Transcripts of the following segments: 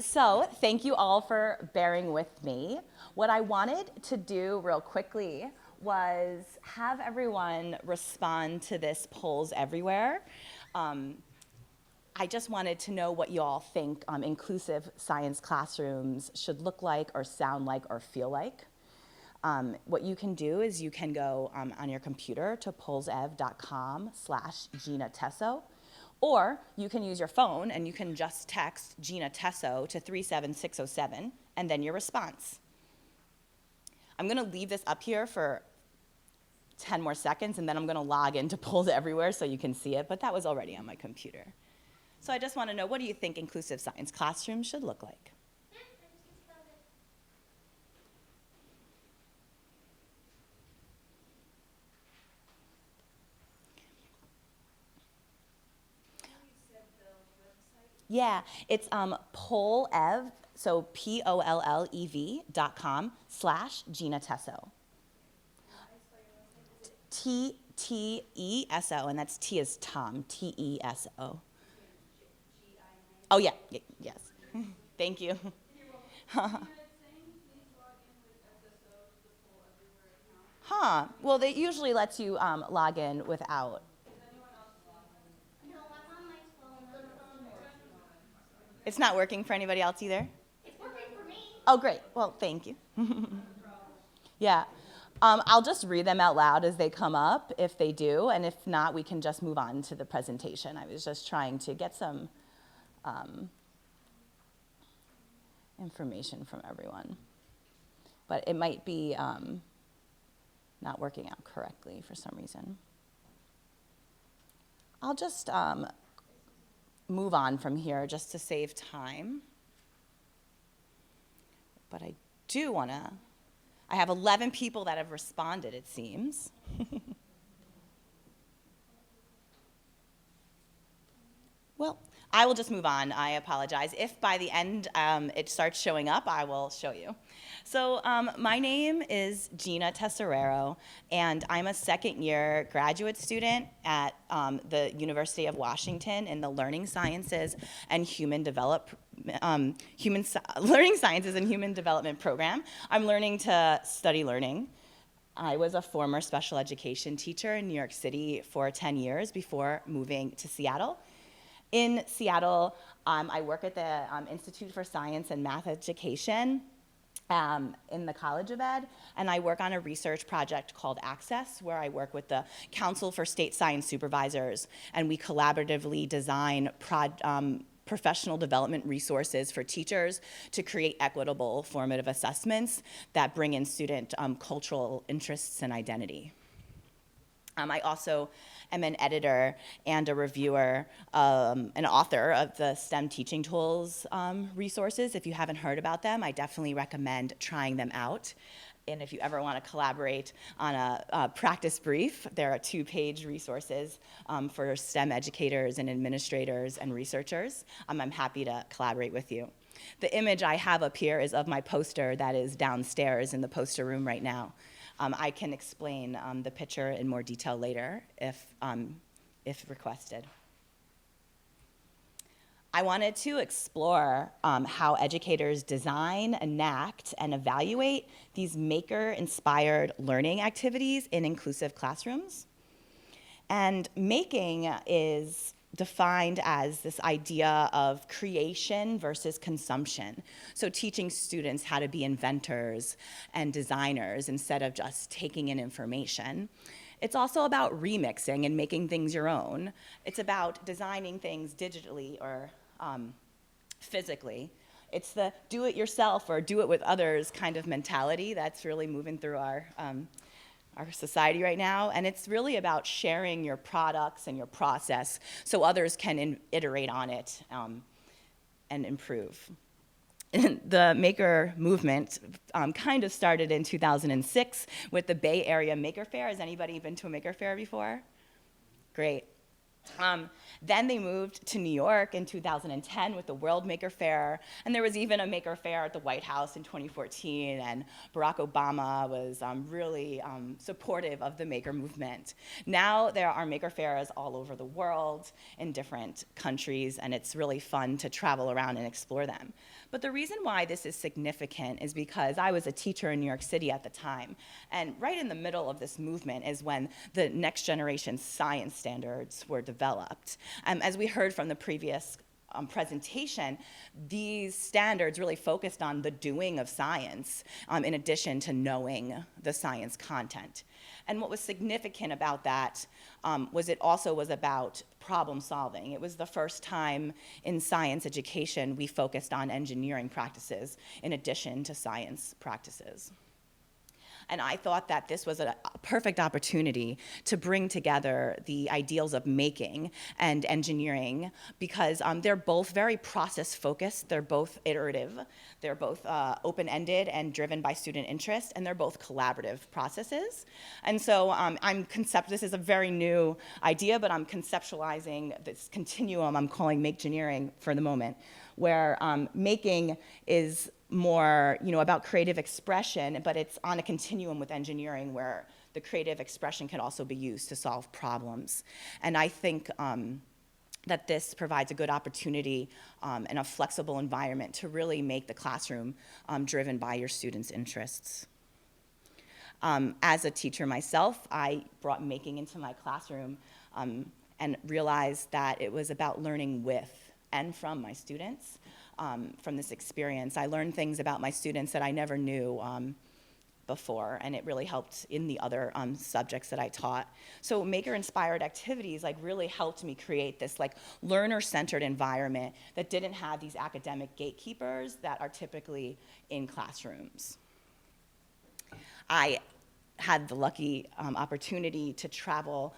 So thank you all for bearing with me. What I wanted to do real quickly was have everyone respond to this polls everywhere. I just wanted to know what you all think inclusive science classrooms should look like or sound like or feel like. What you can do is you can go on your computer to pollsev.com/Gina Teso, or you can use your phone and you can just text Gina Teso to 37607 and then your response. I'm gonna leave this up here for 10 more seconds and then I'm gonna log into Polls Everywhere so you can see it, but that was already on my computer. So I just wanna know, what do you think inclusive science classrooms should look like? Yeah, it's pollev, so POLLEV.com/Gina Teso. Teso, and that's T as Tom, Teso. Oh yeah, yes. Thank you. Huh, well, they usually lets you log in without. It's not working for anybody else either? It's working for me. Oh, great. Well, thank you. Yeah. I'll just read them out loud as they come up if they do, and if not, we can just move on to the presentation. I was just trying to get some information from everyone. But it might be not working out correctly for some reason. I'll just move on from here just to save time. But I do want to, I have 11 people that have responded, it seems. Well, I will just move on. I apologize. If by the end it starts showing up, I will show you. So my name is Gina Tesoriero, and I'm a second-year graduate student at the University of Washington in the Learning Sciences and Human Development program. I'm learning to study learning. I was a former special education teacher in New York City for 10 years before moving to Seattle. In Seattle, I work at the Institute for Science and Math Education in the College of Ed, and I work on a research project called Access, where I work with the Council for State Science Supervisors, and we collaboratively design professional development resources for teachers to create equitable formative assessments that bring in student cultural interests and identity. I also am an editor and a reviewer, an author of the STEM Teaching Tools resources. If you haven't heard about them, I definitely recommend trying them out. And if you ever want to collaborate on a practice brief, there are 2-page resources for STEM educators and administrators and researchers. I'm happy to collaborate with you. The image I have up here is of my poster that is downstairs in the poster room right now. I can explain the picture in more detail later if requested. I wanted to explore how educators design, enact, and evaluate these maker-inspired learning activities in inclusive classrooms. And making is defined as this idea of creation versus consumption. So teaching students how to be inventors and designers instead of just taking in information. It's also about remixing and making things your own. It's about designing things digitally or physically. It's the do it yourself or do it with others kind of mentality that's really moving through our society right now, and it's really about sharing your products and your process so others can iterate on it and improve. The maker movement kind of started in 2006 with the Bay Area Maker Faire. Has anybody been to a Maker Faire before? Great. Then they moved to New York in 2010 with the World Maker Faire, and there was even a Maker Faire at the White House in 2014, and Barack Obama was really supportive of the maker movement. Now there are Maker Faires all over the world in different countries, and it's really fun to travel around and explore them. But the reason why this is significant is because I was a teacher in New York City at the time, and right in the middle of this movement is when the next generation science standards were developed. As we heard from the previous presentation, these standards really focused on the doing of science in addition to knowing the science content. And what was significant about that was it also was about problem solving. It was the first time in science education we focused on engineering practices in addition to science practices. And I thought that this was a perfect opportunity to bring together the ideals of making and engineering because they're both very process-focused, they're both iterative, they're both open-ended and driven by student interest, and they're both collaborative processes. And so this is a very new idea, but I'm conceptualizing this continuum I'm calling Make-gineering for the moment, where making is more, about creative expression, but it's on a continuum with engineering where the creative expression can also be used to solve problems. And I think that this provides a good opportunity and a flexible environment to really make the classroom driven by your students' interests. As a teacher myself, I brought making into my classroom and realized that it was about learning with and from my students. From this experience, I learned things about my students that I never knew before, and it really helped in the other subjects that I taught. So maker-inspired activities really helped me create this learner-centered environment that didn't have these academic gatekeepers that are typically in classrooms. I had the lucky opportunity to travel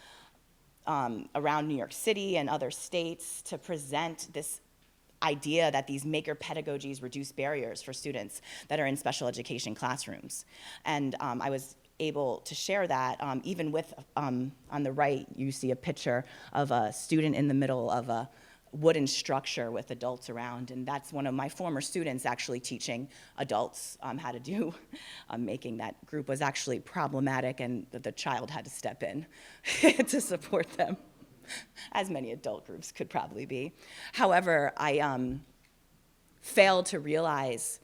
around New York City and other states to present this idea that these maker pedagogies reduce barriers for students that are in special education classrooms. And I was able to share that even with, on the right, you see a picture of a student in the middle of a wooden structure with adults around, and that's one of my former students actually teaching adults how to do making. That group was actually problematic, and the child had to step in to support them, as many adult groups could probably be. However, I failed to realize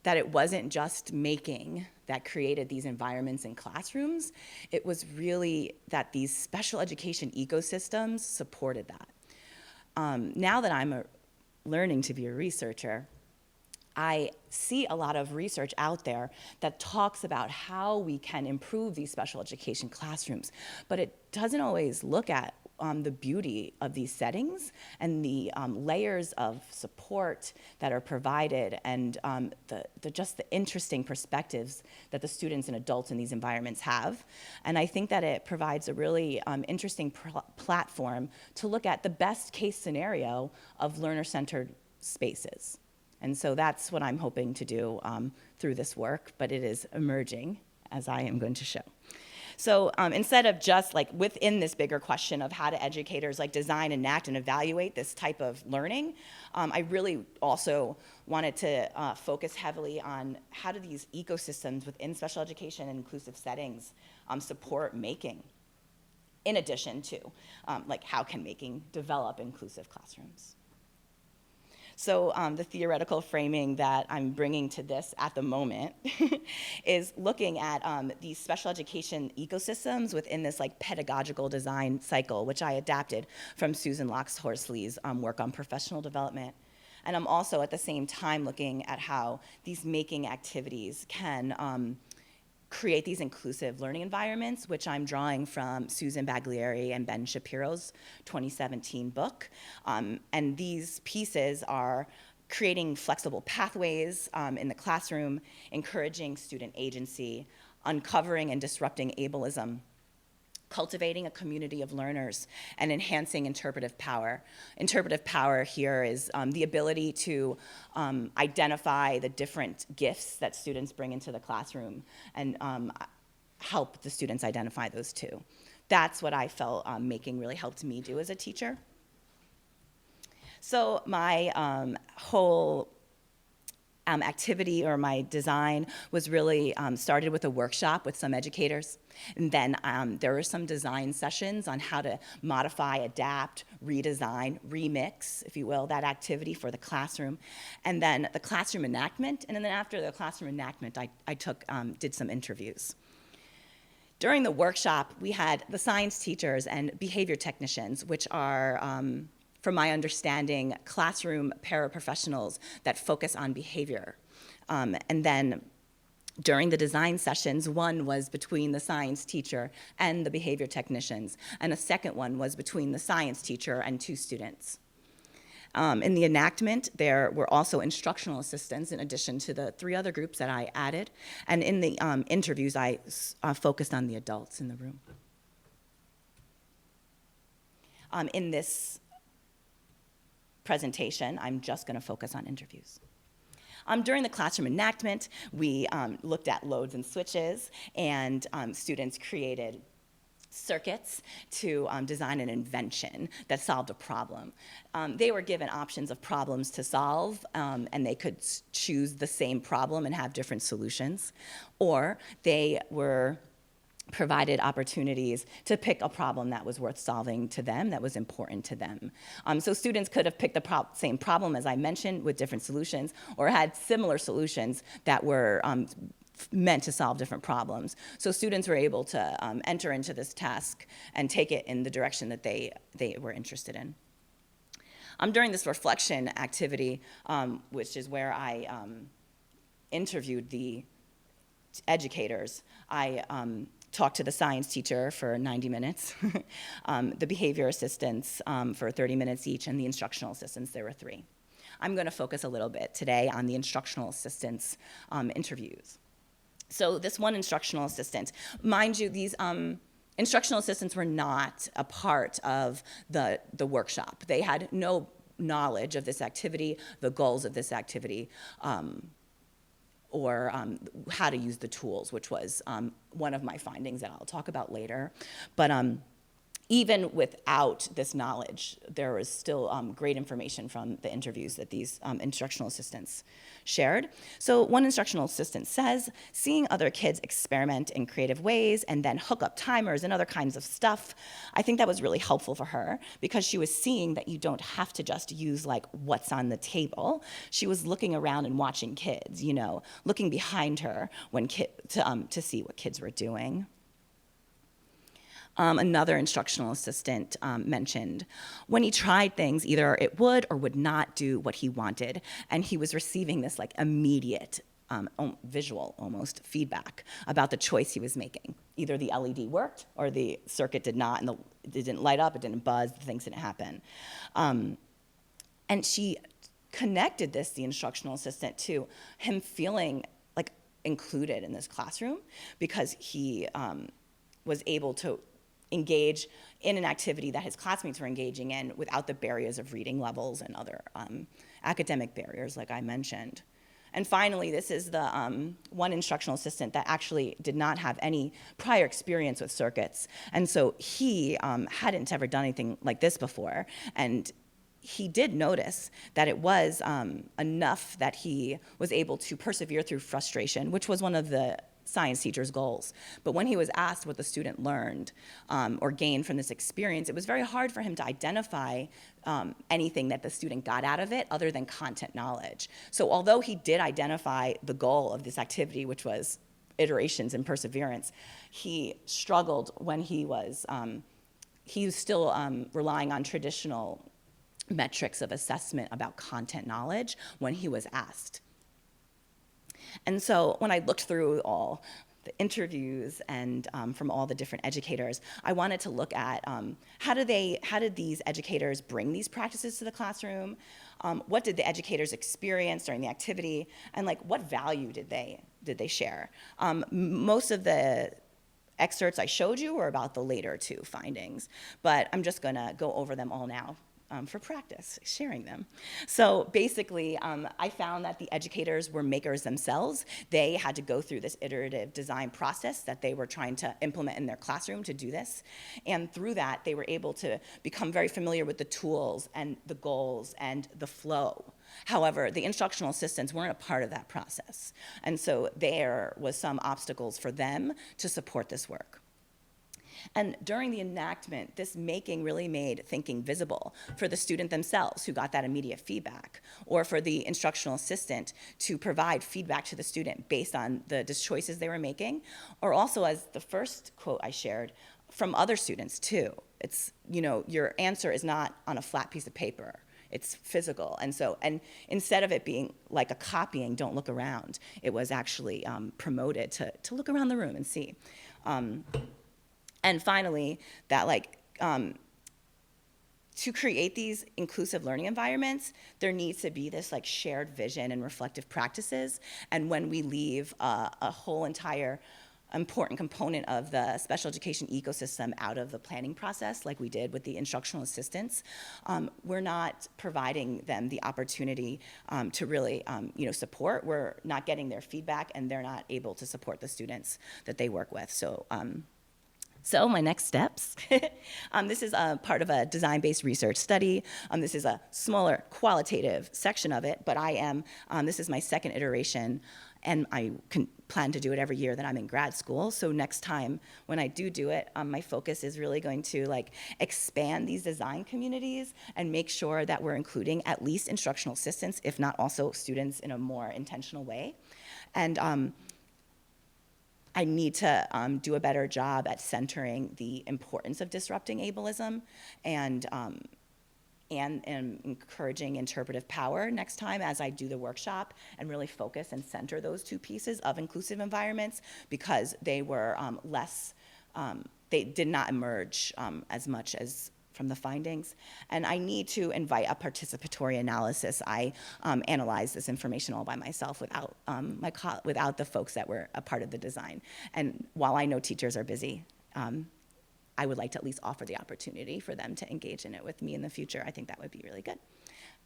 that it wasn't just making that created these environments in classrooms. It was really that these special education ecosystems supported that. Now that I'm learning to be a researcher, I see a lot of research out there that talks about how we can improve these special education classrooms, but it doesn't always look at the beauty of these settings and the layers of support that are provided and just the interesting perspectives that the students and adults in these environments have. And I think that it provides a really interesting platform to look at the best case scenario of learner-centered spaces. And so that's what I'm hoping to do through this work, but it is emerging, as I am going to show. So instead of just within this bigger question of how do educators design, enact, and evaluate this type of learning, I really also wanted to focus heavily on how do these ecosystems within special education and inclusive settings support making, in addition to how can making develop inclusive classrooms. So the theoretical framing that I'm bringing to this at the moment is looking at these special education ecosystems within this pedagogical design cycle, which I adapted from Susan Locks-Horsley's work on professional development. And I'm also at the same time looking at how these making activities can create these inclusive learning environments, which I'm drawing from Susan Baglieri and Ben Shapiro's 2017 book. And these pieces are creating flexible pathways in the classroom, encouraging student agency, uncovering and disrupting ableism, cultivating a community of learners, and enhancing interpretive power. Interpretive power here is the ability to identify the different gifts that students bring into the classroom and help the students identify those too. that's what I felt making really helped me do as a teacher. So my whole activity or my design was really started with a workshop with some educators. And then there were some design sessions on how to modify, adapt, redesign, remix, if you will, that activity for the classroom. And then the classroom enactment. And then after the classroom enactment, I did some interviews. During the workshop, we had the science teachers and behavior technicians, which are, from my understanding, classroom paraprofessionals that focus on behavior. And then during the design sessions, one was between the science teacher and the behavior technicians, and a second one was between the science teacher and 2 students. In the enactment, there were also instructional assistants in addition to the 3 other groups that I added. And in the interviews, I focused on the adults in the room. In this presentation, I'm just going to focus on interviews. During the classroom enactment, we looked at loads and switches, and students created circuits to design an invention that solved a problem. They were given options of problems to solve, and they could choose the same problem and have different solutions, or they were provided opportunities to pick a problem that was worth solving to them, that was important to them. So students could have picked the same problem, as I mentioned, with different solutions, or had similar solutions that were meant to solve different problems. So students were able to enter into this task and take it in the direction that they were interested in. During this reflection activity, which is where I interviewed the educators, I talked to the science teacher for 90 minutes, the behavior assistants for 30 minutes each, and the instructional assistants, there were 3. I'm going to focus a little bit today on the instructional assistants interviews. So this one instructional assistant, mind you, these instructional assistants were not a part of the workshop. They had no knowledge of this activity, the goals of this activity, or how to use the tools, which was one of my findings that I'll talk about later. But even without this knowledge, there was still great information from the interviews that these instructional assistants shared. So one instructional assistant says, seeing other kids experiment in creative ways and then hook up timers and other kinds of stuff, I think that was really helpful for her because she was seeing that you don't have to just use like what's on the table. She was looking around and watching kids, you know, looking behind her when to see what kids were doing. Another instructional assistant mentioned when he tried things, either it would or would not do what he wanted, and he was receiving this like immediate visual almost feedback about the choice he was making. Either the LED worked or the circuit did not, and it didn't light up, it didn't buzz, things didn't happen. And she connected this, the instructional assistant, to him feeling like included in this classroom because he was able to engage in an activity that his classmates were engaging in without the barriers of reading levels and other academic barriers like I mentioned. And finally, this is the one instructional assistant that actually did not have any prior experience with circuits. And so he hadn't ever done anything like this before. And he did notice that it was enough that he was able to persevere through frustration, which was one of the science teacher's goals. But when he was asked what the student learned or gained from this experience, it was very hard for him to identify anything that the student got out of it other than content knowledge. So although he did identify the goal of this activity, which was iterations and perseverance, he struggled when he was still relying on traditional metrics of assessment about content knowledge when he was asked. And so when I looked through all the interviews and from all the different educators, I wanted to look at how did these educators bring these practices to the classroom? What did the educators experience during the activity? And like what value did they share? Most of the excerpts I showed you were about the later 2 findings, but I'm just gonna go over them all now for practice, sharing them. So basically, I found that the educators were makers themselves. They had to go through this iterative design process that they were trying to implement in their classroom to do this. And through that, they were able to become very familiar with the tools and the goals and the flow. However, the instructional assistants weren't a part of that process. And so there was some obstacles for them to support this work. And during the enactment, this making really made thinking visible for the student themselves who got that immediate feedback, or for the instructional assistant to provide feedback to the student based on the choices they were making, or also, as the first quote I shared, from other students too. It's, your answer is not on a flat piece of paper. It's physical. And instead of it being like a copying, don't look around, it was actually promoted to look around the room and see. And finally, that to create these inclusive learning environments, there needs to be this shared vision and reflective practices. And when we leave a whole entire important component of the special education ecosystem out of the planning process, like we did with the instructional assistants, we're not providing them the opportunity to really support. We're not getting their feedback, and they're not able to support the students that they work with. So my next steps, this is a part of a design-based research study. This is a smaller qualitative section of it, but this is my second iteration, and I plan to do it every year that I'm in grad school. So next time when I do it, my focus is really going to expand these design communities and make sure that we're including at least instructional assistants, if not also students in a more intentional way. And I need to do a better job at centering the importance of disrupting ableism and encouraging interpretive power next time as I do the workshop, and really focus and center those two pieces of inclusive environments, because they were they did not emerge as much as from the findings. And I need to invite a participatory analysis. I analyzed this information all by myself without without the folks that were a part of the design. And while I know teachers are busy, I would like to at least offer the opportunity for them to engage in it with me in the future. I think that would be really good.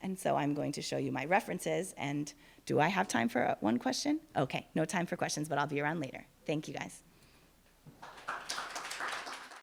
And so I'm going to show you my references. And do I have time for one question? Okay, no time for questions, but I'll be around later. Thank you, guys.